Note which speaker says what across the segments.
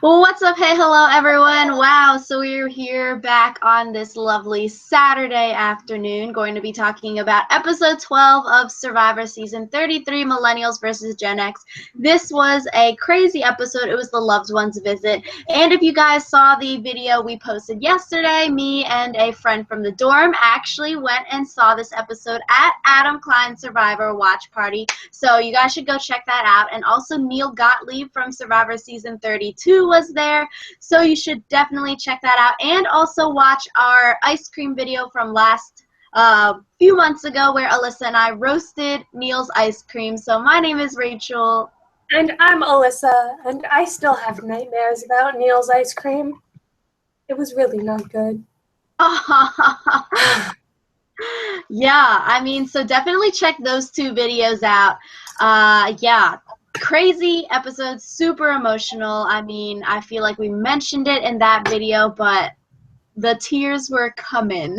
Speaker 1: Well, what's up? Hey, hello, everyone. Wow, so we're here back on this lovely Saturday afternoon, going to be talking about episode 12 of Survivor Season 33, Millennials versus Gen X. This was a crazy episode. It was the loved ones visit. And if you guys saw the video we posted yesterday, me and a friend from the dorm actually went and saw this episode at Adam Klein's Survivor Watch Party. So you guys should go check that out. And also Neil Gottlieb from Survivor Season 32 was there, so you should definitely check that out. And also watch our ice cream video from last few months ago where Alyssa and I roasted Neil's ice cream. So my name is Rachel.
Speaker 2: And I'm Alyssa, and I still have nightmares about Neil's ice cream. It was really not good.
Speaker 1: Yeah, I mean, so definitely check those two videos out. Yeah, crazy episode, super emotional. I mean, I feel like we mentioned it in that video, but the tears were coming.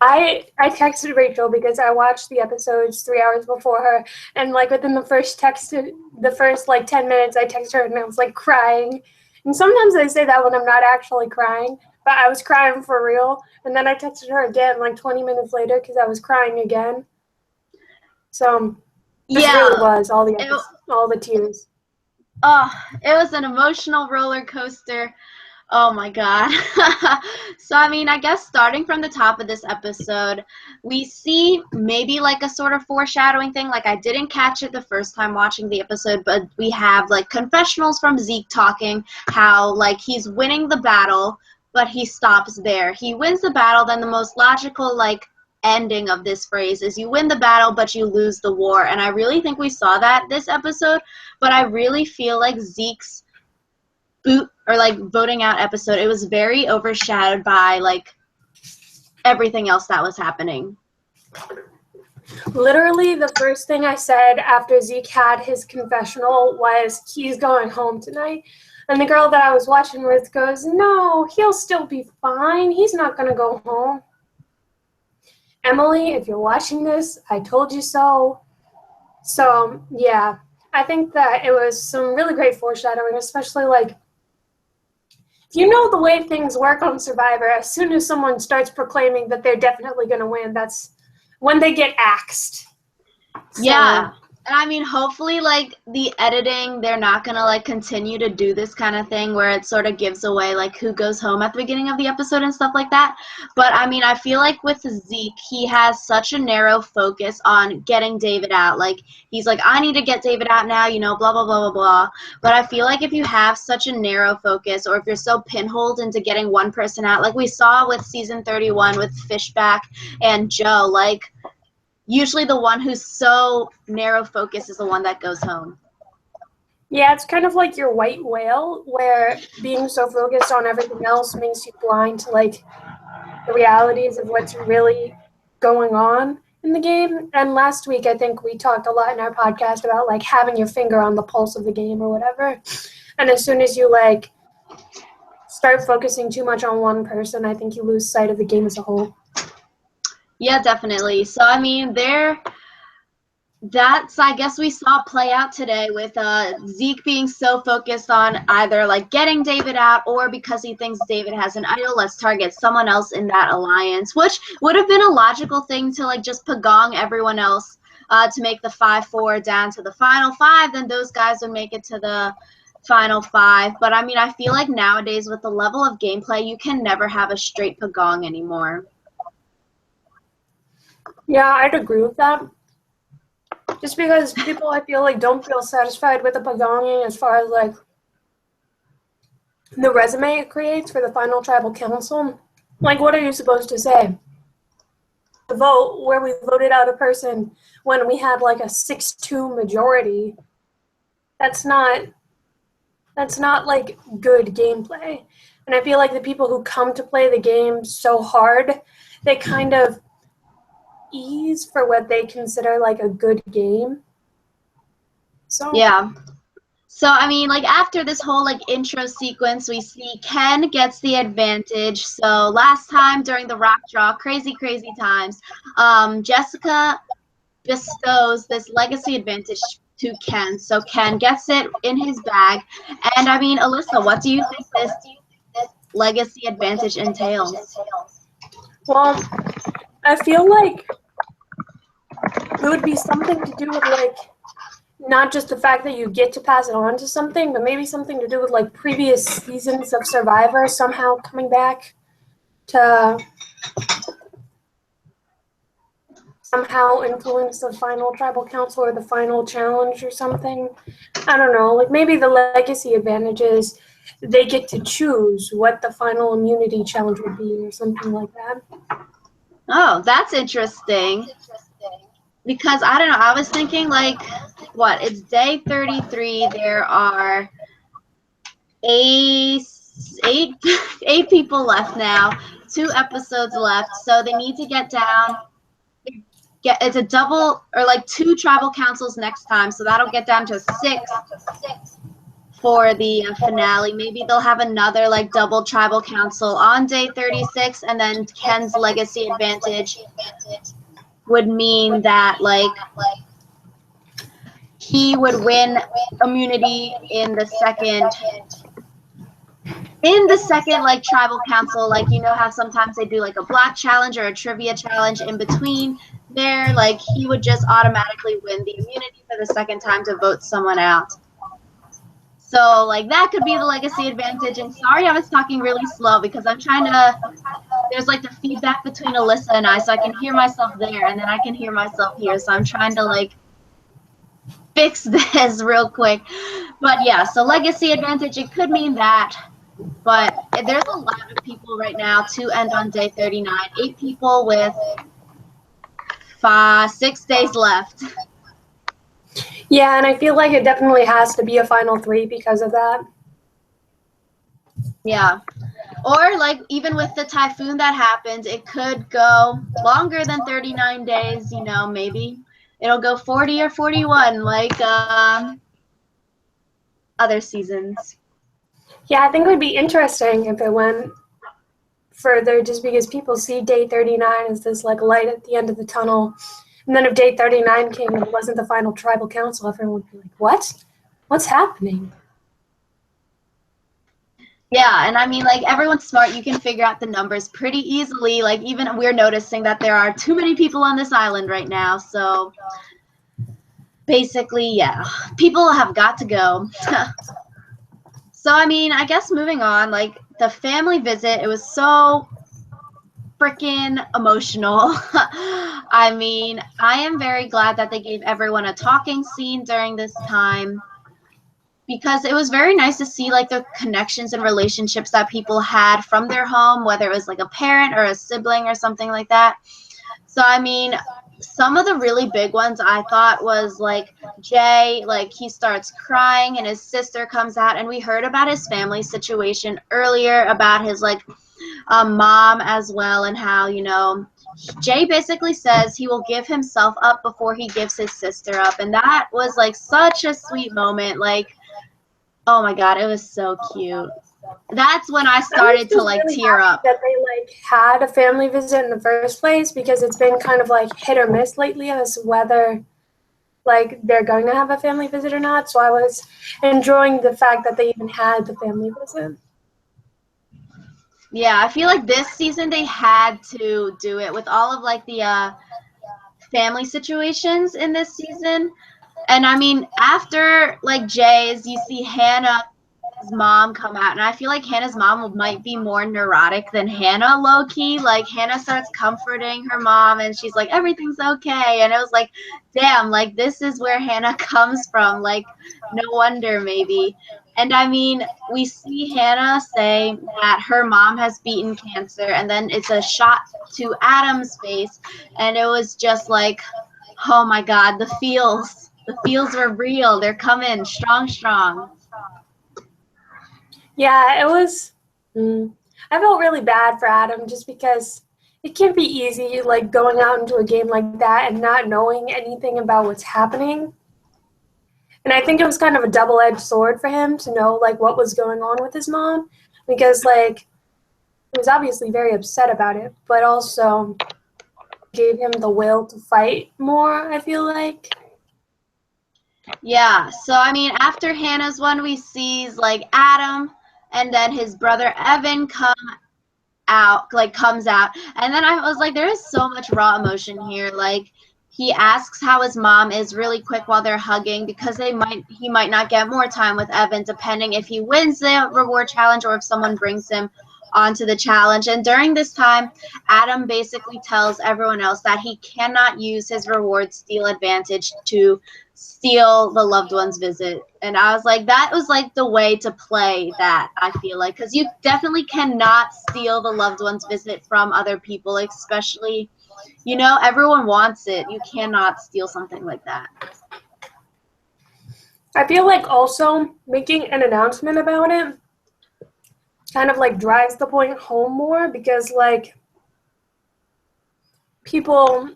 Speaker 2: I texted Rachel because I watched the episodes 3 hours before her, and like within the first 10 minutes, I texted her and I was like crying. And sometimes I say that when I'm not actually crying, but I was crying for real. And then I texted her again like 20 minutes later because I was crying again. So this really was all the tears.
Speaker 1: Oh, it was an emotional roller coaster. Oh my God. So, I mean, I guess starting from the top of this episode, we see maybe like a sort of foreshadowing thing. Like, I didn't catch it the first time watching the episode, but we have like confessionals from Zeke talking how like he's winning the battle, but he stops there. He wins the battle, then the most logical like ending of this phrase is you win the battle, but you lose the war. And I really think we saw that this episode, but I really feel like Zeke's voting out episode, it was very overshadowed by like everything else that was happening.
Speaker 2: Literally the first thing I said after Zeke had his confessional was he's going home tonight. And the girl that I was watching with goes, no, he'll still be fine. He's not going to go home. Emily, if you're watching this, I told you so. So, yeah, I think that it was some really great foreshadowing, especially like you know the way things work on Survivor, as soon as someone starts proclaiming that they're definitely going to win, that's when they get axed.
Speaker 1: Yeah. And I mean, hopefully, like, the editing, they're not going to, like, continue to do this kind of thing where it sort of gives away, like, who goes home at the beginning of the episode and stuff like that. But, I mean, I feel like with Zeke, he has such a narrow focus on getting David out. Like, he's like, I need to get David out now, you know, blah, blah, blah, blah, blah. But I feel like if you have such a narrow focus or if you're so pinholed into getting one person out, like we saw with Season 31 with Fishback and Joe, like, usually the one who's so narrow focus is the one that goes home.
Speaker 2: Yeah, it's kind of like your white whale, where being so focused on everything else makes you blind to like the realities of what's really going on in the game. And last week, I think we talked a lot in our podcast about like having your finger on the pulse of the game or whatever. And as soon as you like start focusing too much on one person, I think you lose sight of the game as a whole.
Speaker 1: Yeah, definitely. So, I mean, that's, I guess, we saw play out today with Zeke being so focused on either, like, getting David out or because he thinks David has an idol, let's target someone else in that alliance, which would have been a logical thing to, like, just pagong everyone else to make the 5-4 down to the final 5, then those guys would make it to the final 5. But, I mean, I feel like nowadays with the level of gameplay, you can never have a straight pagong anymore.
Speaker 2: Yeah, I'd agree with that. Just because people, I feel like, don't feel satisfied with the pagonging as far as, like, the resume it creates for the final tribal council. Like, what are you supposed to say? The vote where we voted out a person when we had, like, a 6-2 majority. That's not, like, good gameplay. And I feel like the people who come to play the game so hard, they kind of ease for what they consider like a good game. So
Speaker 1: yeah. So I mean, like after this whole like intro sequence, we see Ken gets the advantage. So last time during the rock draw, crazy times, Jessica bestows this legacy advantage to Ken. So Ken gets it in his bag. And I mean, Alyssa, what do you think this legacy advantage entails?
Speaker 2: Well, I feel like it would be something to do with like not just the fact that you get to pass it on to something, but maybe something to do with like previous seasons of Survivor somehow coming back to somehow influence the final tribal council or the final challenge or something. I don't know. Like maybe the legacy advantage is they get to choose what the final immunity challenge would be or something like that.
Speaker 1: Oh, that's interesting. Because I don't know, I was thinking like, what? It's day 33. There are eight people left now. 2 episodes left, so they need to get down. It's a double or like 2 tribal councils next time, so that'll get down to 6 for the finale. Maybe they'll have another like double tribal council on day 36, and then Ken's legacy advantage would mean that like he would win immunity in the second like tribal council. Like, you know how sometimes they do like a black challenge or a trivia challenge in between there, like he would just automatically win the immunity for the second time to vote someone out. So like that could be the legacy advantage. And sorry I was talking really slow because I'm trying to, there's like the feedback between Alyssa and I, so I can hear myself there and then I can hear myself here, so I'm trying to like fix this real quick. But yeah, so legacy advantage, it could mean that, but there's a lot of people right now to end on day 39. 8 people with 6 days left.
Speaker 2: Yeah, and I feel like it definitely has to be a final 3 because of that.
Speaker 1: Yeah. Or like even with the typhoon that happened, it could go longer than 39 days, you know, maybe it'll go 40 or 41 like other seasons.
Speaker 2: Yeah, I think it would be interesting if it went further just because people see day 39 as this like light at the end of the tunnel. And then if day 39 came and it wasn't the final tribal council, everyone would be like, what? What's happening?
Speaker 1: Yeah, and I mean, like, everyone's smart. You can figure out the numbers pretty easily. Like, even we're noticing that there are too many people on this island right now. So, basically, yeah, people have got to go. So, I mean, I guess moving on, like, the family visit, it was so freaking emotional. I mean, I am very glad that they gave everyone a talking scene during this time, because it was very nice to see like the connections and relationships that people had from their home, whether it was like a parent or a sibling or something like that. So I mean, some of the really big ones I thought was like Jay, like he starts crying and his sister comes out, and we heard about his family situation earlier about his like mom as well, and how, you know, Jay basically says he will give himself up before he gives his sister up, and that was like such a sweet moment. Like, oh my god, it was so cute. That's when I started to like
Speaker 2: really
Speaker 1: tear up.
Speaker 2: That they like had a family visit in the first place, because it's been kind of like hit or miss lately as to whether like they're going to have a family visit or not. So I was enjoying the fact that they even had the family visit.
Speaker 1: Yeah, I feel like this season they had to do it with all of like the family situations in this season. And I mean, after like Jay's, you see Hannah's mom come out, and I feel like Hannah's mom might be more neurotic than Hannah, low key. Like Hannah starts comforting her mom, and she's like, "Everything's okay." And it was like, damn, like this is where Hannah comes from. Like, no wonder maybe. And I mean, we see Hannah say that her mom has beaten cancer, and then it's a shot to Adam's face, and it was just like, oh my god, the feels. The feels were real. They're coming strong, strong.
Speaker 2: Yeah, it was. I felt really bad for Adam just because it can't be easy, like going out into a game like that and not knowing anything about what's happening. And I think it was kind of a double-edged sword for him to know like what was going on with his mom, because like he was obviously very upset about it, but also gave him the will to fight more, I feel like.
Speaker 1: Yeah, so I mean, after Hannah's one, we sees like Adam and then his brother Evan comes out, and then I was like, there is so much raw emotion here. Like, he asks how his mom is really quick while they're hugging because he might not get more time with Evan depending if he wins the reward challenge or if someone brings him onto the challenge. And during this time, Adam basically tells everyone else that he cannot use his reward steal advantage to steal the loved one's visit. And I was like, that was like the way to play that, I feel like, because you definitely cannot steal the loved one's visit from other people, especially, everyone wants it. You cannot steal something like that.
Speaker 2: I feel like also making an announcement about it kind of like drives the point home more because like people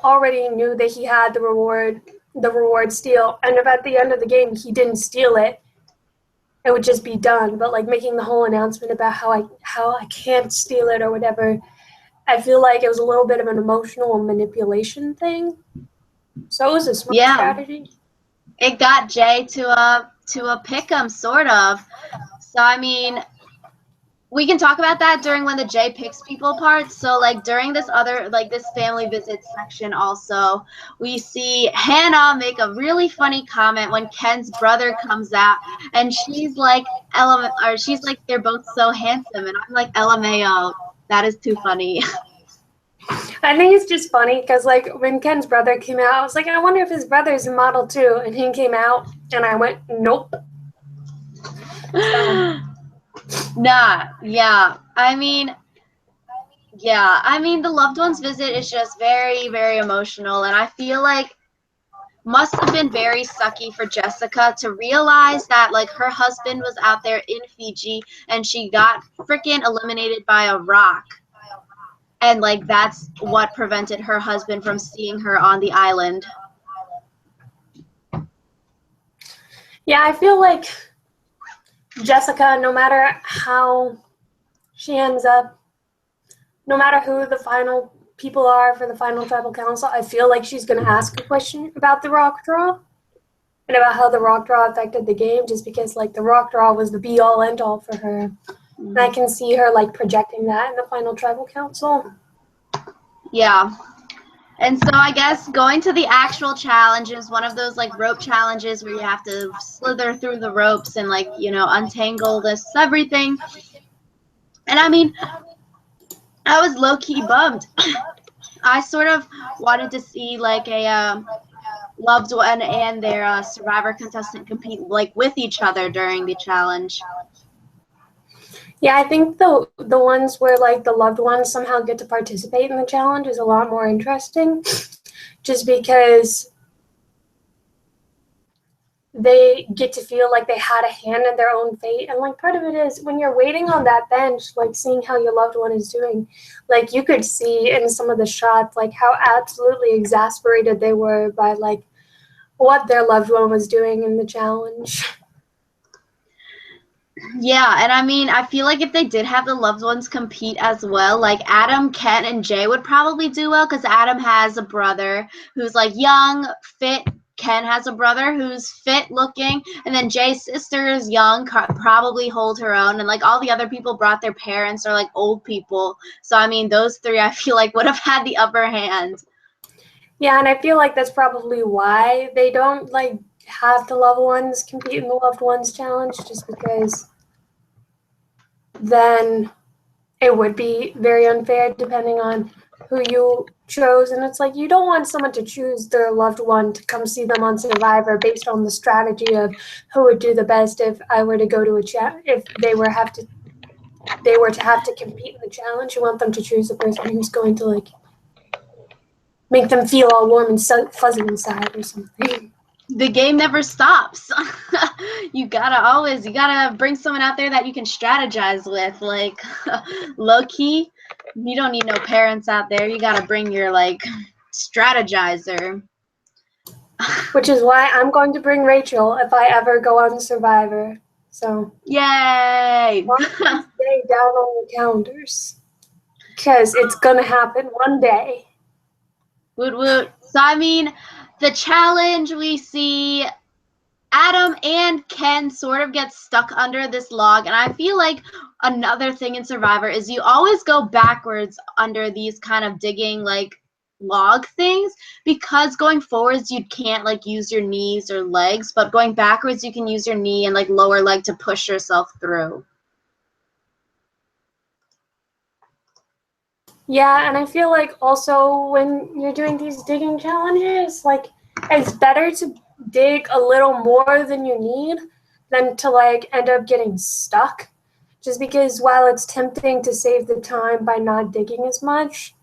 Speaker 2: already knew that he had the reward steal, and if at the end of the game he didn't steal it, it would just be done. But like making the whole announcement about how I can't steal it or whatever, I feel like it was a little bit of an emotional manipulation thing. So it was a smart strategy.
Speaker 1: It got Jay to a pick 'em, sort of. So I mean, we can talk about that during when the Jay picks people part. So like during this family visit section also, we see Hannah make a really funny comment when Ken's brother comes out, and she's like they're both so handsome, and I'm like, LMAO, that is too funny.
Speaker 2: I think it's just funny because like when Ken's brother came out, I was like, I wonder if his brother's a model too, and he came out and I went, nope. So.
Speaker 1: Nah, yeah. I mean, the loved one's visit is just very, very emotional, and I feel like must have been very sucky for Jessica to realize that like her husband was out there in Fiji and she got freaking eliminated by a rock. And like that's what prevented her husband from seeing her on the island.
Speaker 2: Yeah, I feel like Jessica, no matter how she ends up, no matter who the final people are for the final tribal council, I feel like she's going to ask a question about the rock draw and about how the rock draw affected the game, just because like the rock draw was the be all end all for her. Mm-hmm. And I can see her like projecting that in the final tribal council.
Speaker 1: Yeah. And so I guess going to the actual challenge is one of those like rope challenges where you have to slither through the ropes and like, untangle this everything. And I mean, I was low-key bummed. I sort of wanted to see like a loved one and their survivor contestant compete like with each other during the challenge.
Speaker 2: Yeah, I think the ones where like the loved ones somehow get to participate in the challenge is a lot more interesting, just because they get to feel like they had a hand in their own fate. And like part of it is when you're waiting on that bench, like seeing how your loved one is doing, like you could see in some of the shots like how absolutely exasperated they were by like what their loved one was doing in the challenge.
Speaker 1: Yeah, and I mean, I feel like if they did have the loved ones compete as well, like Adam, Ken, and Jay would probably do well because Adam has a brother who's like young, fit. Ken has a brother who's fit looking, and then Jay's sister is young, probably hold her own, and like all the other people brought their parents or like old people. So I mean, those three I feel like would have had the upper hand.
Speaker 2: Yeah, and I feel like that's probably why they don't like have the loved ones compete in the loved ones challenge, just because then it would be very unfair depending on who you chose. And it's like you don't want someone to choose their loved one to come see them on Survivor based on the strategy of who would do the best if I were to go to if they were to have to compete in the challenge. You want them to choose the person who's going to like make them feel all warm and fuzzy inside or something.
Speaker 1: The game never stops. You gotta bring someone out there that you can strategize with. Like, low key, you don't need no parents out there. You gotta bring your like strategizer.
Speaker 2: Which is why I'm going to bring Rachel if I ever go on Survivor. So
Speaker 1: yay!
Speaker 2: Stay down on the calendars because it's gonna happen one day.
Speaker 1: Woot woot. So I mean, the challenge, we see Adam and Ken sort of get stuck under this log, and I feel like another thing in Survivor is you always go backwards under these kind of digging like log things, because going forwards you can't like use your knees or legs, but going backwards you can use your knee and like lower leg to push yourself through.
Speaker 2: Yeah, and I feel like also when you're doing these digging challenges, like it's better to dig a little more than you need than to like end up getting stuck. Just because while it's tempting to save the time by not digging as much,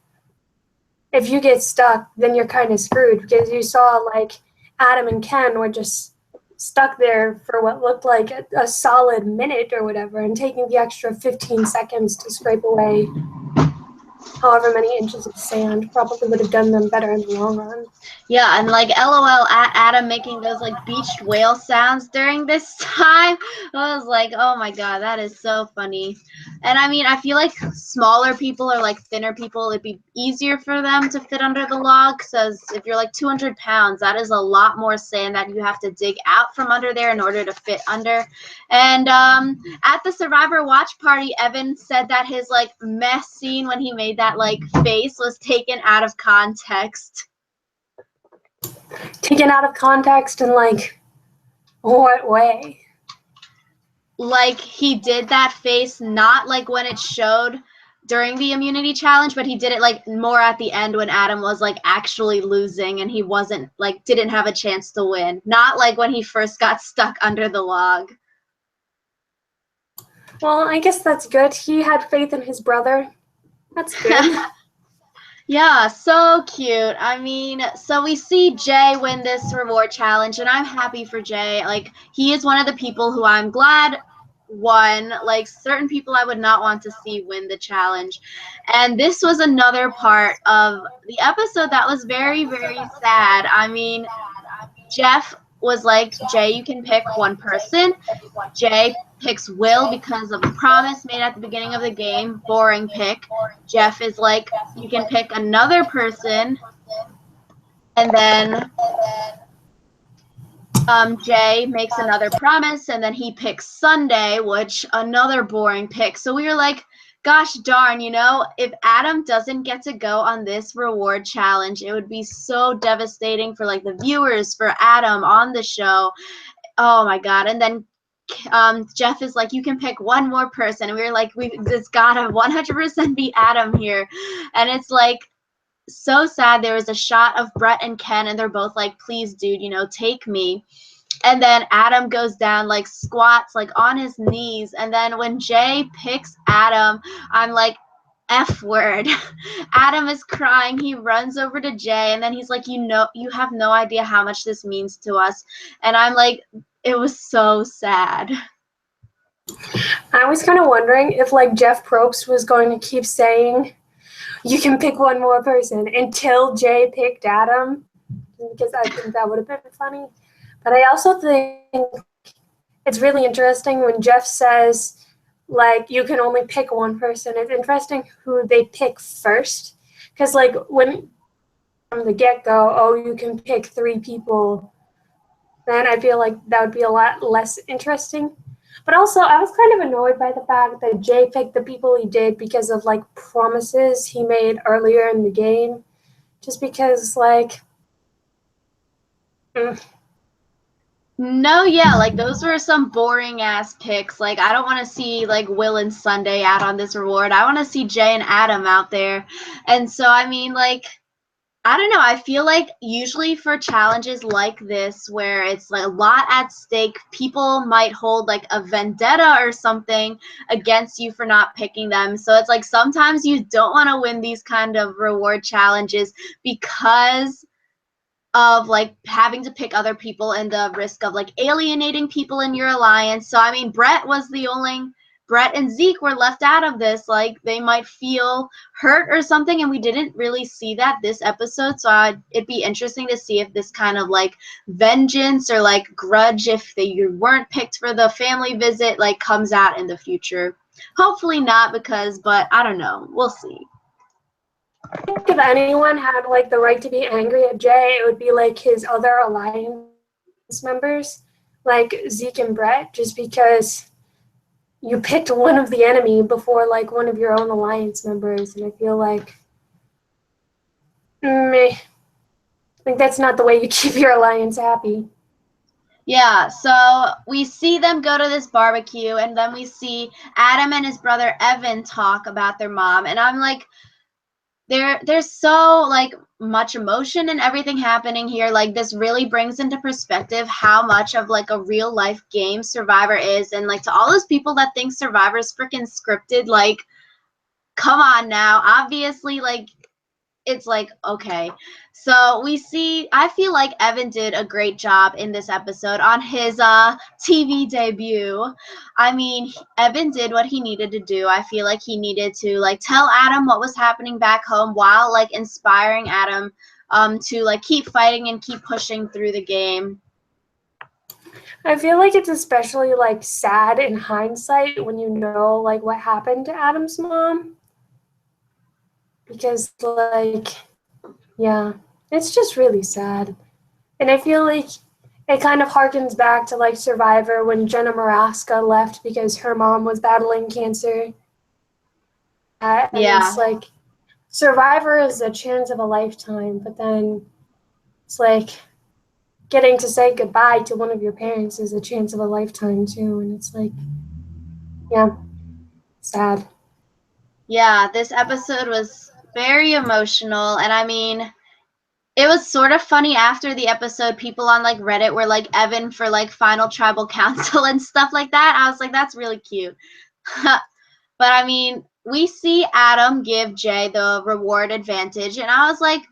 Speaker 2: if you get stuck, then you're kind of screwed, because you saw like Adam and Ken were just stuck there for what looked like a solid minute or whatever, and taking the extra 15 seconds to scrape away however many inches of sand probably would have done them better in the long run.
Speaker 1: Yeah, and like LOL at Adam making those like beached whale sounds during this time. I was like, oh my god, that is so funny. And I mean, I feel like smaller people or like thinner people, it'd be easier for them to fit under the log, because if you're like 200 pounds, that is a lot more sand that you have to dig out from under there in order to fit under. And at the Survivor watch party, Evan said that his like mess scene when he made that like face was taken out of context.
Speaker 2: Taken out of context in like what way?
Speaker 1: Like he did that face not like when it showed during the immunity challenge, but he did it like more at the end when Adam was like actually losing and he wasn't like didn't have a chance to win. Not like when he first got stuck under the log.
Speaker 2: Well, I guess that's good. He had faith in his brother. That's good.
Speaker 1: Yeah, so cute. I mean, so we see Jay win this reward challenge, and I'm happy for Jay. Like, he is one of the people who I'm glad won. Like, certain people I would not want to see win the challenge. And this was another part of the episode that was very, very sad. I mean, Jeff was like, Jay, you can pick one person. Jay picks Will because of a promise made at the beginning of the game. Boring pick. Jeff is like, you can pick another person. And then Jay makes another promise, and then he picks Sunday, which another boring pick. So we were like, gosh darn, you know, if Adam doesn't get to go on this reward challenge, it would be so devastating for like the viewers, for Adam on the show. Oh my god. And then Jeff is like, you can pick one more person, and we were like, it's gotta 100% be Adam here. And it's like so sad. There was a shot of Brett and Ken, and they're both like, please dude, you know, take me. And then Adam goes down, like squats like on his knees, and then when Jay picks Adam, I'm like, F word. Adam is crying. He runs over to Jay, and then he's like, you know, you have no idea how much this means to us. And I'm like, it was so sad.
Speaker 2: I was kind of wondering if like Jeff Probst was going to keep saying, you can pick one more person until Jay picked Adam, because I think that would have been funny. But I also think it's really interesting when Jeff says, like, you can only pick one person. It's interesting who they pick first. Because, like, when from the get-go, oh, you can pick 3 people, then I feel like that would be a lot less interesting. But also, I was kind of annoyed by the fact that Jay picked the people he did because of, like, promises he made earlier in the game. Just because, like...
Speaker 1: No, yeah, like those were some boring ass picks. Like I don't want to see like Will and Sunday out on this reward. I want to see Jay and Adam out there. And so I mean, like, I don't know. I feel like usually for challenges like this, where it's like a lot at stake, people might hold like a vendetta or something against you for not picking them. So it's like sometimes you don't want to win these kind of reward challenges because of like having to pick other people and the risk of like alienating people in your alliance. So I mean, Brett and Zeke were left out of this. Like they might feel hurt or something, and we didn't really see that this episode. So it'd be interesting to see if this kind of like vengeance or like grudge, if you weren't picked for the family visit, like comes out in the future. Hopefully not, but I don't know. We'll see.
Speaker 2: if anyone had like the right to be angry at Jay, it would be like his other alliance members, like Zeke and Brett, just because you picked one of the enemy before like one of your own alliance members, and I feel like I think that's not the way you keep your alliance happy.
Speaker 1: Yeah, so we see them go to this barbecue, and then we see Adam and his brother Evan talk about their mom, and I'm like, there's so like much emotion and everything happening here. Like this really brings into perspective how much of like a real life game Survivor is, and like to all those people that think Survivor is freaking scripted, like come on now. Obviously, like it's like, okay. So we see, I feel like Evan did a great job in this episode on his TV debut. I mean, Evan did what he needed to do. I feel like he needed to like tell Adam what was happening back home while like inspiring Adam to like keep fighting and keep pushing through the game.
Speaker 2: I feel like it's especially like sad in hindsight when you know like what happened to Adam's mom. Because like, yeah, it's just really sad. And I feel like it kind of harkens back to like Survivor when Jenna Maraska left because her mom was battling cancer. And
Speaker 1: Yeah.
Speaker 2: it's like Survivor is a chance of a lifetime, but then it's like getting to say goodbye to one of your parents is a chance of a lifetime too. And it's like, yeah, sad.
Speaker 1: Yeah, this episode was very emotional, and I mean, it was sort of funny after the episode. People on like Reddit were like Evan for like final tribal council and stuff like that. I was like, that's really cute. But I mean, we see Adam give Jay the reward advantage, and I was like,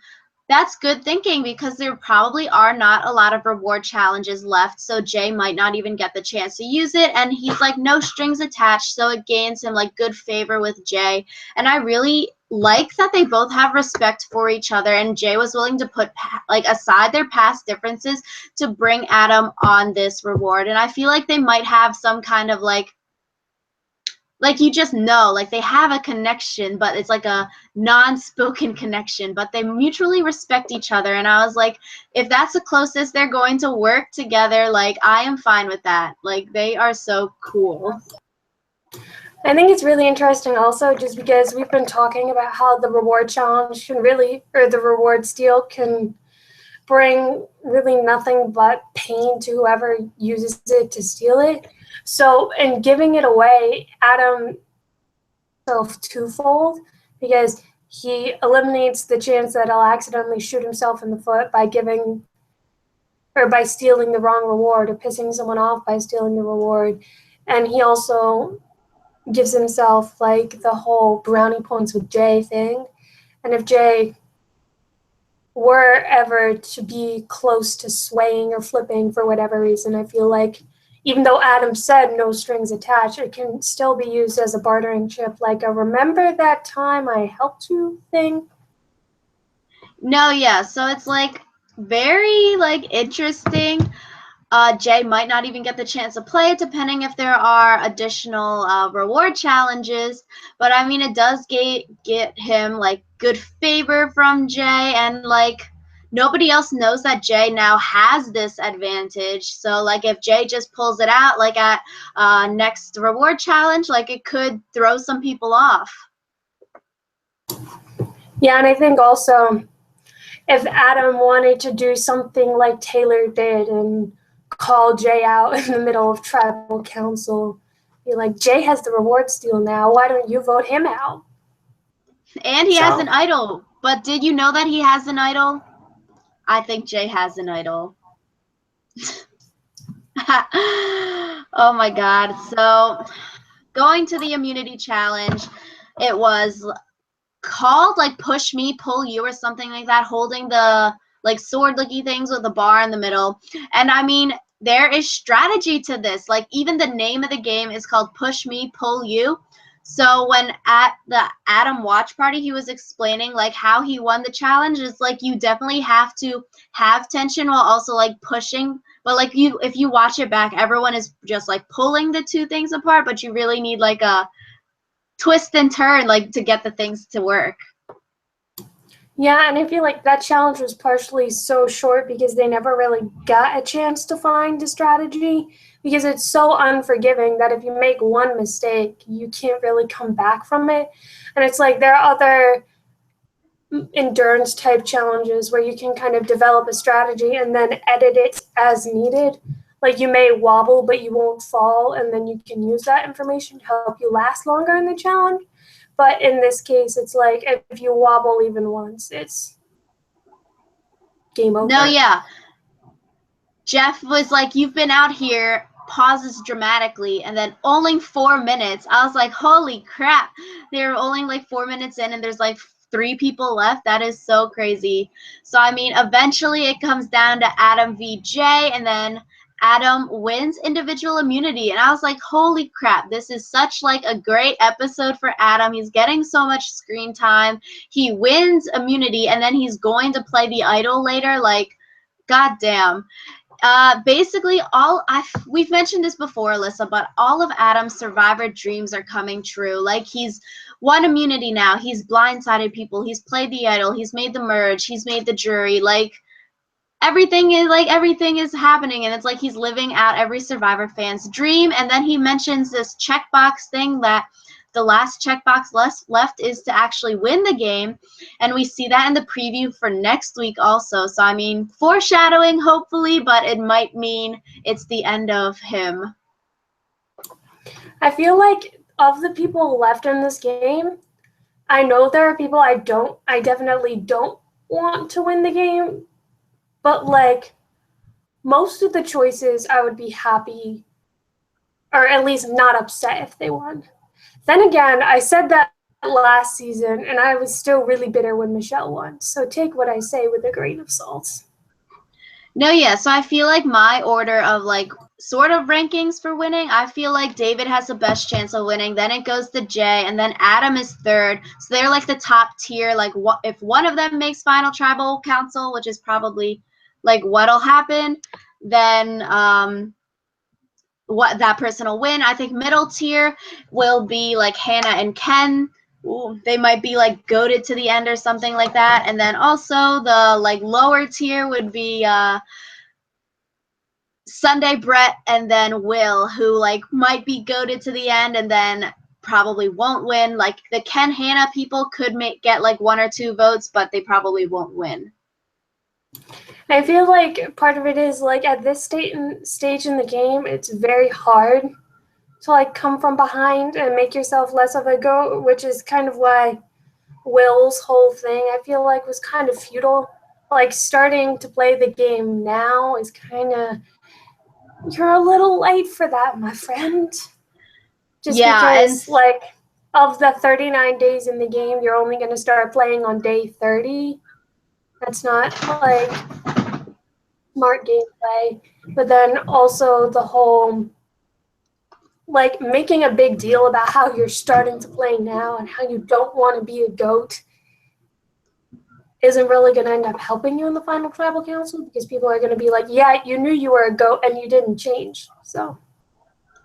Speaker 1: that's good thinking because there probably are not a lot of reward challenges left, so Jay might not even get the chance to use it, and he's like no strings attached, so it gains him like good favor with Jay. And I really like that they both have respect for each other, and Jay was willing to put like aside their past differences to bring Adam on this reward. And I feel like they might have some kind of like you just know, like they have a connection, but it's like a non-spoken connection, but they mutually respect each other. And I was like, if that's the closest they're going to work together, like I am fine with that. Like they are so cool.
Speaker 2: I think it's really interesting also just because we've been talking about how the reward challenge can really, or the reward steal can bring really nothing but pain to whoever uses it to steal it. So, in giving it away, Adam himself twofold because he eliminates the chance that he'll accidentally shoot himself in the foot by giving or by stealing the wrong reward or pissing someone off by stealing the reward. And he also gives himself like the whole brownie points with Jay thing. And if Jay were ever to be close to swaying or flipping for whatever reason, I feel like even though Adam said no strings attached, it can still be used as a bartering chip, like a remember that time I helped you thing.
Speaker 1: No, yeah. So it's like very like interesting. Jay might not even get the chance to play it, depending if there are additional reward challenges. But I mean, it does get him like good favor from Jay, and like nobody else knows that Jay now has this advantage. So like if Jay just pulls it out like at next reward challenge, like it could throw some people off.
Speaker 2: Yeah, and I think also if Adam wanted to do something like Taylor did and call Jay out in the middle of tribal council, be like, Jay has the reward steal now. Why don't you vote him out?
Speaker 1: And he has an idol. But did you know that he has an idol? I think Jay has an idol. Oh my god. So going to the immunity challenge, it was called like push me pull you or something like that, holding the like sword looky things with the bar in the middle. And I mean, there is strategy to this. Like even the name of the game is called push me pull you. So when at the Adam watch party he was explaining like how he won the challenge, is like you definitely have to have tension while also like pushing. But like you, if you watch it back, everyone is just like pulling the two things apart, but you really need like a twist and turn like to get the things to work.
Speaker 2: Yeah, and I feel like that challenge was partially so short because they never really got a chance to find a strategy, because it's so unforgiving that if you make one mistake, you can't really come back from it. And it's like there are other endurance type challenges where you can kind of develop a strategy and then edit it as needed. Like you may wobble, but you won't fall, and then you can use that information to help you last longer in the challenge. But in this case, it's like if you wobble even once, it's game over.
Speaker 1: No, yeah. Jeff was like, you've been out here, pauses dramatically, and then only 4 minutes. I was like, holy crap. They're only like 4 minutes in, and there's like 3 people left. That is so crazy. So, I mean, eventually it comes down to Adam v. Jay, and then Adam wins individual immunity. And I was like, holy crap, this is such like a great episode for Adam. He's getting so much screen time. He wins immunity, and then he's going to play the idol later. Like, goddamn. Basically, we've mentioned this before, Alyssa, but all of Adam's survivor dreams are coming true. Like, he's won immunity now. He's blindsided people. He's played the idol. He's made the merge. He's made the jury. Like, everything is happening, and it's like he's living out every survivor fan's dream. And then he mentions this checkbox thing that the last checkbox left is to actually win the game, and we see that in the preview for next week also. So I mean, foreshadowing hopefully, but it might mean it's the end of him.
Speaker 2: I feel like of the people left in this game, I know there are people I definitely don't want to win the game, but like most of the choices I would be happy, or at least not upset if they won. Then again, I said that last season, and I was still really bitter when Michelle won. So take what I say with a grain of salt.
Speaker 1: No, yeah. So I feel like my order of like sort of rankings for winning, I feel like David has the best chance of winning. Then it goes to Jay, and then Adam is third. So they're like the top tier. Like, if one of them makes final tribal council, which is probably like what'll happen, then what that person will win. I think middle tier will be like Hannah and Ken. Ooh, they might be like goated to the end or something like that. And then also the like lower tier would be Sunday Brett and then Will, who like might be goated to the end and then probably won't win. Like the Ken Hannah people could get like 1 or 2 votes, but they probably won't win.
Speaker 2: I feel like part of it is like at this stage in the game, it's very hard to like come from behind and make yourself less of a goat, which is kind of why Will's whole thing I feel like was kind of futile. Like starting to play the game now is kind of, you're a little late for that, my friend. Just because like of the 39 days in the game, you're only going to start playing on day 30. That's not like smart gameplay. But then also the whole like making a big deal about how you're starting to play now and how you don't want to be a goat isn't really going to end up helping you in the final tribal council, because people are going to be like, yeah, you knew you were a goat and you didn't change. So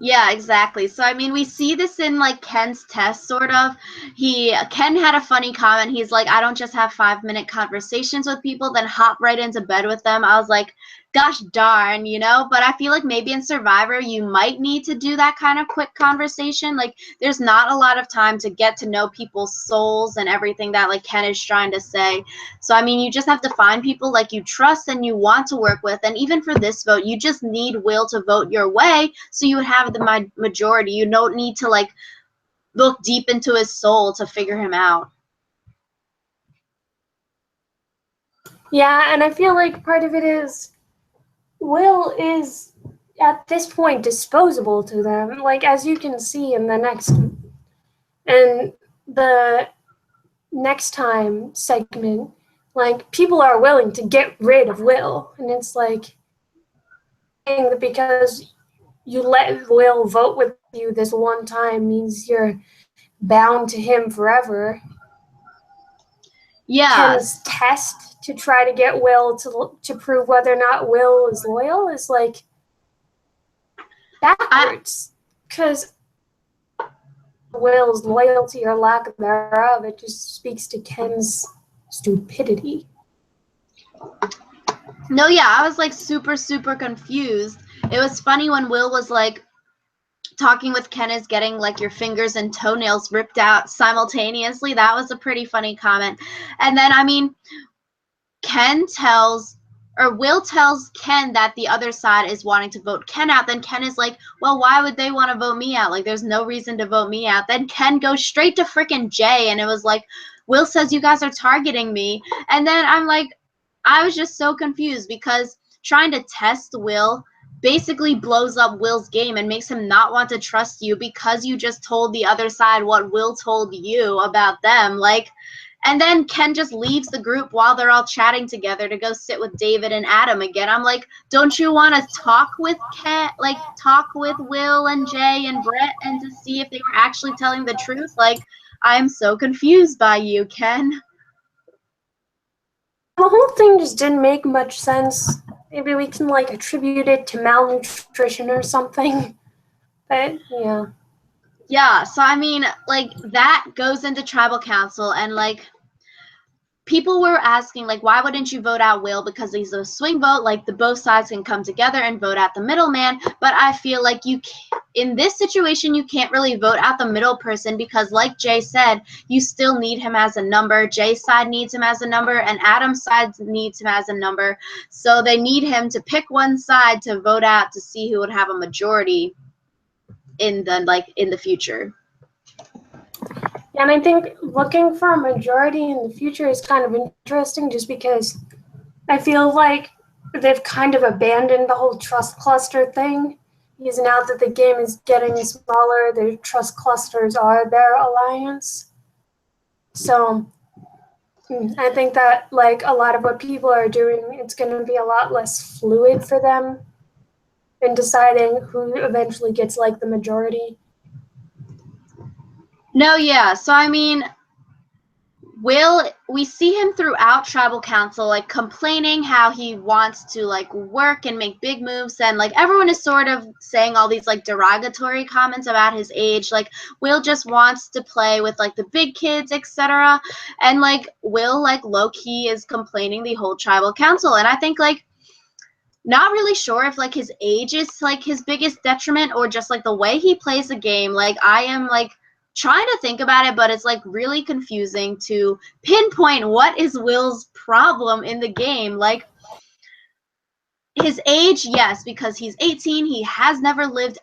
Speaker 1: yeah, exactly. So I mean, we see this in like Ken's test sort of. Ken had a funny comment. He's like, I don't just have 5-minute conversations with people, then hop right into bed with them. I was like, gosh darn, you know? But I feel like maybe in Survivor you might need to do that kind of quick conversation. Like there's not a lot of time to get to know people's souls and everything that like Ken is trying to say. So I mean, you just have to find people like you trust and you want to work with. And even for this vote, you just need Will to vote your way so you would have the majority. You don't need to like look deep into his soul to figure him out.
Speaker 2: yeah, and I feel like part of it is Will is at this point disposable to them. Like as you can see in the next time segment, like people are willing to get rid of Will, and it's like because you let Will vote with you this one time means you're bound to him forever.
Speaker 1: Yeah.
Speaker 2: Ken's test to try to get Will to prove whether or not Will is loyal is like backwards, because Will's loyalty or lack thereof, it just speaks to Ken's stupidity.
Speaker 1: No, yeah, I was like super, super confused. It was funny when Will was like talking with Ken is getting like your fingers and toenails ripped out simultaneously. That was a pretty funny comment. And then, I mean, Will tells Ken that the other side is wanting to vote Ken out. Then Ken is like, well, why would they want to vote me out? Like, there's no reason to vote me out. Then Ken goes straight to freaking Jay, and it was like, Will says you guys are targeting me. And then I'm like, I was just so confused because trying to test Will basically blows up Will's game and makes him not want to trust you because you just told the other side what Will told you about them. Like, and then Ken just leaves the group while they're all chatting together to go sit with David and Adam again. I'm like, don't you want to talk with Will and Jay and Brett and to see if they were actually telling the truth? Like, I'm so confused by you, Ken.
Speaker 2: The whole thing just didn't make much sense. Maybe we can like attribute it to malnutrition or something. But yeah.
Speaker 1: Yeah, so I mean, like, that goes into tribal council, and like, people were asking, like, why wouldn't you vote out Will? Because he's a swing vote, like, both sides can come together and vote out the middleman. But I feel like in this situation, you can't really vote out the middle person because, like Jay said, you still need him as a number. Jay's side needs him as a number, and Adam's side needs him as a number. So they need him to pick one side to vote out to see who would have a majority in the future.
Speaker 2: Yeah, and I think looking for a majority in the future is kind of interesting just because I feel like they've kind of abandoned the whole trust cluster thing. Because now that the game is getting smaller, the trust clusters are their alliance. So I think that like a lot of what people are doing, it's going to be a lot less fluid for them in deciding who eventually gets like the majority.
Speaker 1: No, yeah. So I mean, we see him throughout tribal council like complaining how he wants to like work and make big moves, and like everyone is sort of saying all these like derogatory comments about his age, like Will just wants to play with like the big kids, etc. And like Will like low-key is complaining the whole tribal council, and I think like not really sure if like his age is like his biggest detriment or just like the way he plays the game. Like I am like trying to think about it, but it's like really confusing to pinpoint what is Will's problem in the game. Like his age, yes, because he's 18, he has never lived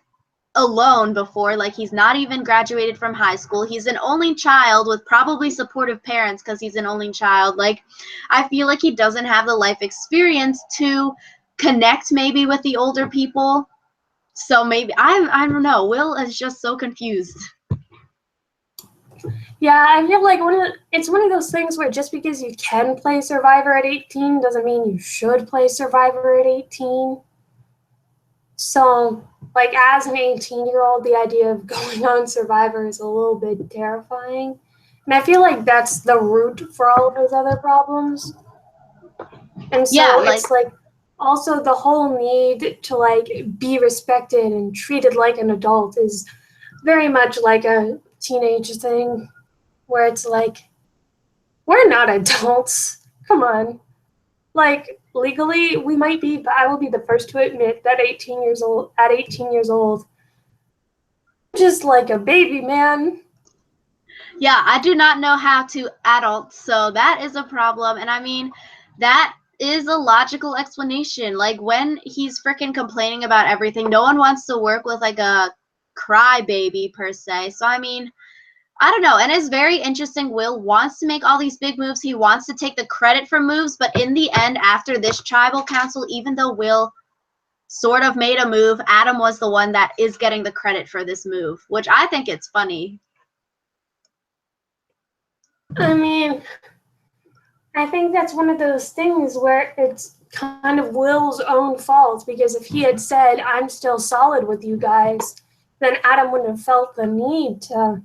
Speaker 1: alone before. Like he's not even graduated from high school. He's an only child with probably supportive parents because he's an only child. Like I feel like he doesn't have the life experience to connect maybe with the older people. So maybe I don't know. Will is just so confused.
Speaker 2: Yeah, I feel like it's one of those things where just because you can play Survivor at 18 doesn't mean you should play Survivor at 18. So, like, as an 18-year-old, the idea of going on Survivor is a little bit terrifying. And I feel like that's the root for all of those other problems. And so
Speaker 1: Yeah,
Speaker 2: it's like also the whole need to like be respected and treated like an adult is very much like a teenage thing where it's like, we're not adults. Come on. Like, legally, we might be, but I will be the first to admit that at 18 years old, just like a baby, man.
Speaker 1: Yeah, I do not know how to adult, so that is a problem. And I mean, that is a logical explanation. Like when he's freaking complaining about everything, no one wants to work with like a crybaby per se. So I mean, I don't know. And it's very interesting. Will wants to make all these big moves. He wants to take the credit for moves. But in the end, after this tribal council, even though Will sort of made a move, Adam was the one that is getting the credit for this move, which I think it's funny.
Speaker 2: I mean, I think that's one of those things where it's kind of Will's own fault, because if he had said, I'm still solid with you guys, then Adam wouldn't have felt the need to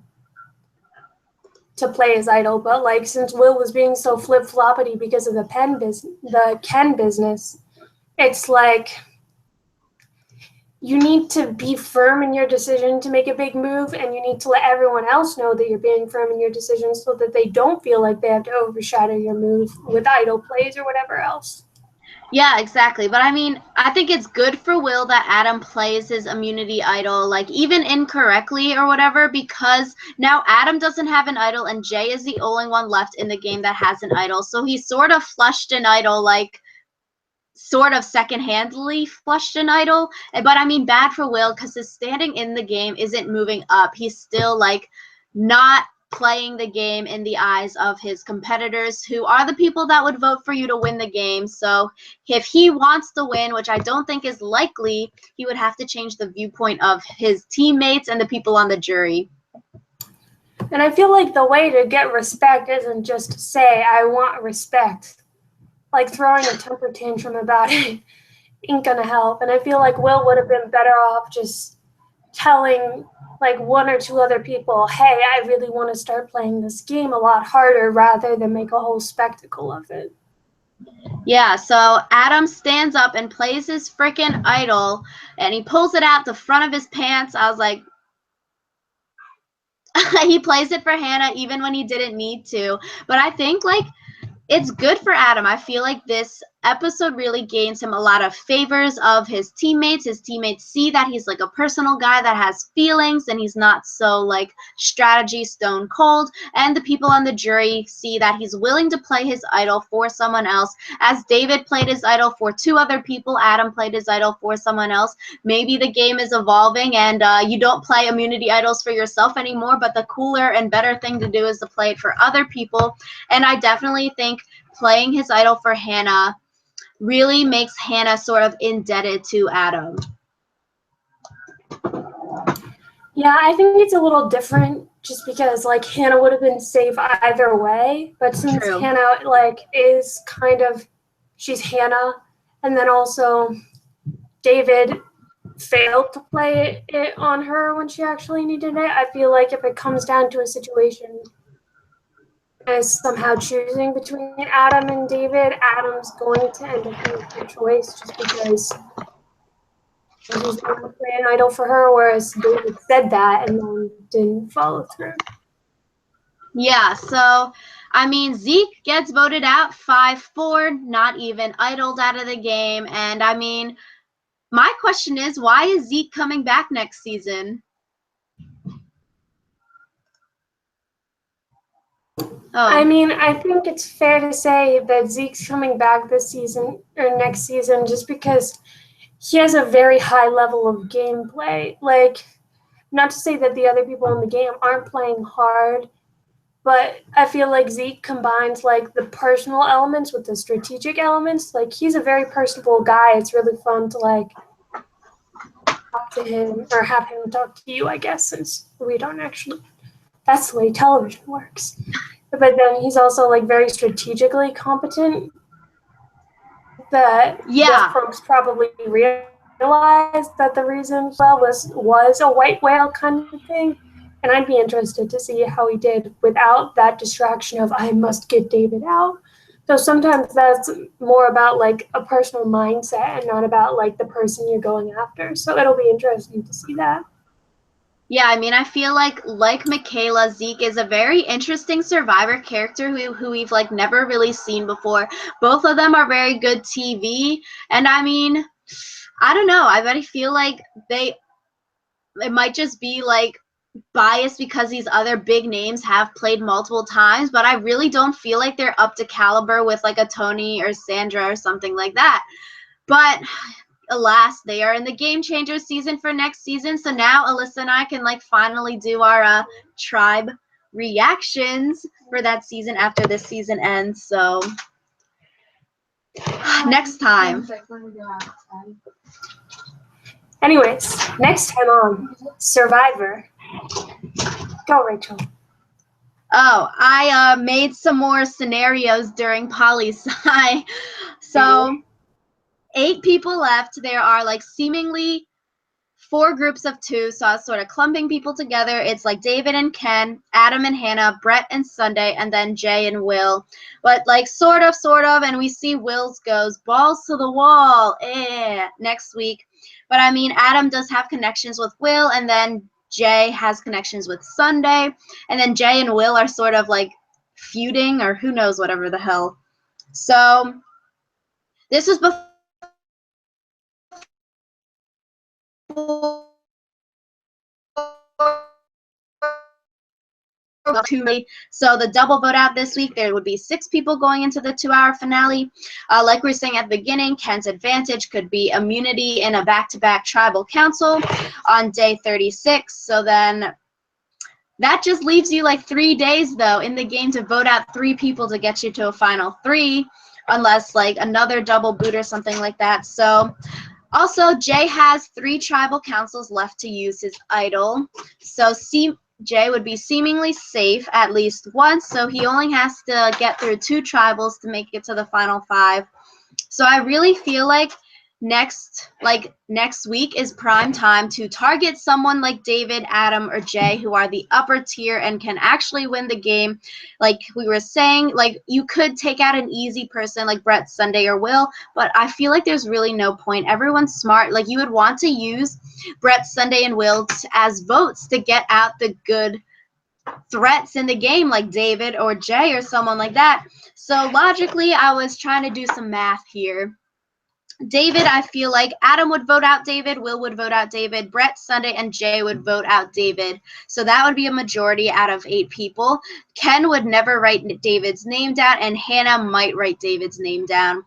Speaker 2: play his idol. But like, since Will was being so flip-floppity because of the Ken business, it's like you need to be firm in your decision to make a big move, and you need to let everyone else know that you're being firm in your decision so that they don't feel like they have to overshadow your move with idle plays or whatever else.
Speaker 1: Yeah, exactly. But I mean, I think it's good for Will that Adam plays his immunity idol, like even incorrectly or whatever, because now Adam doesn't have an idol and Jay is the only one left in the game that has an idol. So he sort of flushed an idol, like sort of second-handedly flushed an idol. But I mean, bad for Will because his standing in the game isn't moving up. He's still like not playing the game in the eyes of his competitors, who are the people that would vote for you to win the game. So if he wants to win, which I don't think is likely, he would have to change the viewpoint of his teammates and the people on the jury.
Speaker 2: And I feel like the way to get respect isn't just to say, I want respect. Like throwing a temper tantrum about it ain't gonna help. And I feel like Will would have been better off just telling like one or two other people, hey, I really want to start playing this game a lot harder rather than make a whole spectacle of it.
Speaker 1: Yeah, so Adam stands up and plays his freaking idol, and he pulls it out the front of his pants. I was like, he plays it for Hannah even when he didn't need to. But I think, like, it's good for Adam. I feel like this episode really gains him a lot of favors of his teammates. His teammates see that he's like a personal guy that has feelings and he's not so like strategy stone cold. And the people on the jury see that he's willing to play his idol for someone else. As David played his idol for two other people, Adam played his idol for someone else. Maybe the game is evolving and you don't play immunity idols for yourself anymore, but the cooler and better thing to do is to play it for other people. And I definitely think playing his idol for Hannah really makes Hannah sort of indebted to Adam.
Speaker 2: Yeah, I think it's a little different just because like Hannah would have been safe either way. But since
Speaker 1: True.
Speaker 2: Hannah like is kind of, she's Hannah, and then also David failed to play it on her when she actually needed it, I feel like if it comes down to a situation as somehow choosing between Adam and David, Adam's going to end up being her choice just because he's going to play an idol for her, whereas David said that and then didn't follow through.
Speaker 1: Yeah, so, I mean, Zeke gets voted out 5-4, not even idled out of the game. And, I mean, my question is, why is Zeke coming back next season?
Speaker 2: I mean, I think it's fair to say that Zeke's coming back this season or next season just because he has a very high level of gameplay. Like, not to say that the other people in the game aren't playing hard, but I feel like Zeke combines like the personal elements with the strategic elements. Like, he's a very personable guy. It's really fun to like talk to him or have him talk to you, I guess, since we don't actually. That's the way television works. But then he's also like very strategically competent. That
Speaker 1: Yeah.
Speaker 2: the folks probably realized that the reason was a white whale kind of thing. And I'd be interested to see how he did without that distraction of I must get David out. So sometimes that's more about like a personal mindset and not about like the person you're going after. So it'll be interesting to see that.
Speaker 1: Yeah, I mean, I feel like Michaela, Zeke is a very interesting Survivor character who we've like never really seen before. Both of them are very good TV, and I mean, I don't know. I feel like it might just be like biased because these other big names have played multiple times, but I really don't feel like they're up to caliber with like a Tony or Sandra or something like that. But alas, they are in the Game Changer season for next season. So now Alyssa and I can like finally do our tribe reactions for that season after this season ends. So next time.
Speaker 2: Anyways, next time on Survivor. Go, Rachel.
Speaker 1: Oh, I made some more scenarios during poli-sci. So 8 people left. There are like seemingly 4 groups of 2, so I was sort of clumping people together. It's like David and Ken, Adam and Hannah, Brett and Sunday, and then Jay and Will. But like sort of, and we see Will's goes balls to the wall next week. But I mean, Adam does have connections with Will, and then Jay has connections with Sunday, and then Jay and Will are sort of like feuding, or who knows, whatever the hell. So this was before so the double vote out this week, there would be 6 people going into the 2-hour finale. Like we were saying at the beginning, Ken's advantage could be immunity in a back-to-back tribal council on day 36. So then that just leaves you like 3 days, though, in the game to vote out 3 people to get you to a final 3, unless like another double boot or something like that. So also, Jay has 3 tribal councils left to use his idol. So Jay would be seemingly safe at least once, so he only has to get through 2 tribals to make it to the final 5. So I really feel like next week is prime time to target someone like David, Adam, or Jay, who are the upper tier and can actually win the game. Like we were saying, like you could take out an easy person like Brett, Sunday, or Will, but I feel like there's really no point. Everyone's smart. Like you would want to use Brett, Sunday, and Will as votes to get out the good threats in the game like David or Jay or someone like that. So logically, I was trying to do some math here. David, I feel like Adam would vote out David, Will would vote out David, Brett, Sunday, and Jay would vote out David. So that would be a majority out of 8 people. Ken would never write David's name down, and Hannah might write David's name down.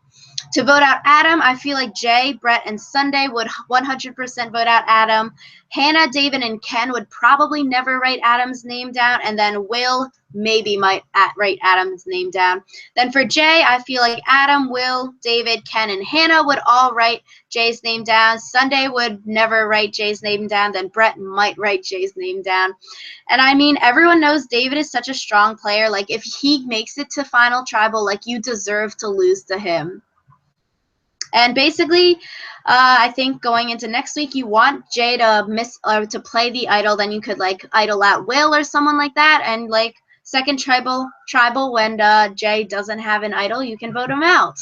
Speaker 1: To vote out Adam, I feel like Jay, Brett, and Sunday would 100% vote out Adam. Hannah, David, and Ken would probably never write Adam's name down, and then Will maybe might write Adam's name down. Then for Jay, I feel like Adam, Will, David, Ken, and Hannah would all write Jay's name down. Sunday would never write Jay's name down. Then Brett might write Jay's name down. And I mean, everyone knows David is such a strong player. Like, if he makes it to final tribal, like, you deserve to lose to him. And basically, I think going into next week, you want Jay to play the idol. Then you could like idol out Will or someone like that. And like second tribal when Jay doesn't have an idol, you can vote him out.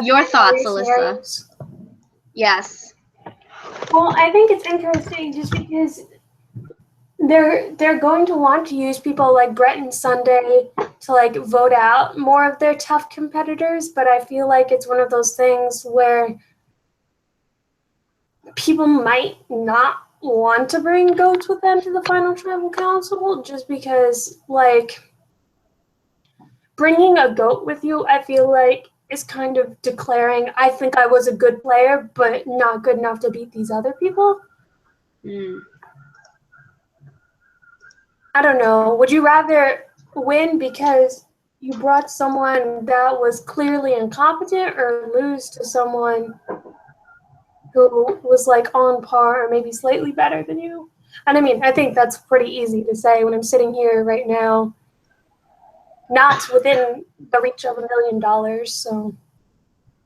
Speaker 1: Your thoughts, Alyssa? Yes.
Speaker 2: Well, I think it's interesting just because they're going to want to use people like Brett and Sunday to like vote out more of their tough competitors, but I feel like it's one of those things where people might not want to bring goats with them to the final tribal council just because like bringing a goat with you, I feel like is kind of declaring I think I was a good player but not good enough to beat these other people. I don't know. Would you rather win because you brought someone that was clearly incompetent or lose to someone who was like on par or maybe slightly better than you? And I mean, I think that's pretty easy to say when I'm sitting here right now, not within the reach of $1 million. So.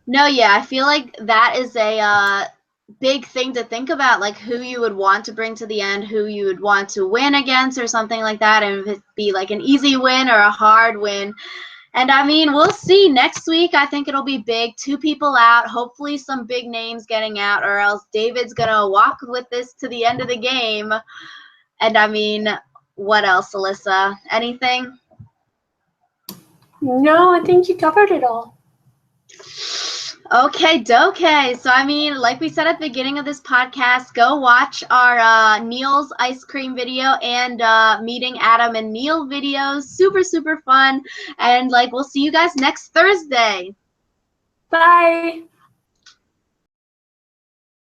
Speaker 1: No, yeah, I feel like that is a big thing to think about, like who you would want to bring to the end, who you would want to win against or something like that, and if it'd be like an easy win or a hard win. And I mean, we'll see next week. I think it'll be big. 2 people out, hopefully some big names getting out, or else David's gonna walk with this to the end of the game. And I mean, what else, Alyssa? Anything?
Speaker 2: No, I think you covered it all.
Speaker 1: Okay, doke. So, I mean, like we said at the beginning of this podcast, go watch our Neil's ice cream video and meeting Adam and Neil videos. Super, super fun. And, like, we'll see you guys next Thursday.
Speaker 2: Bye.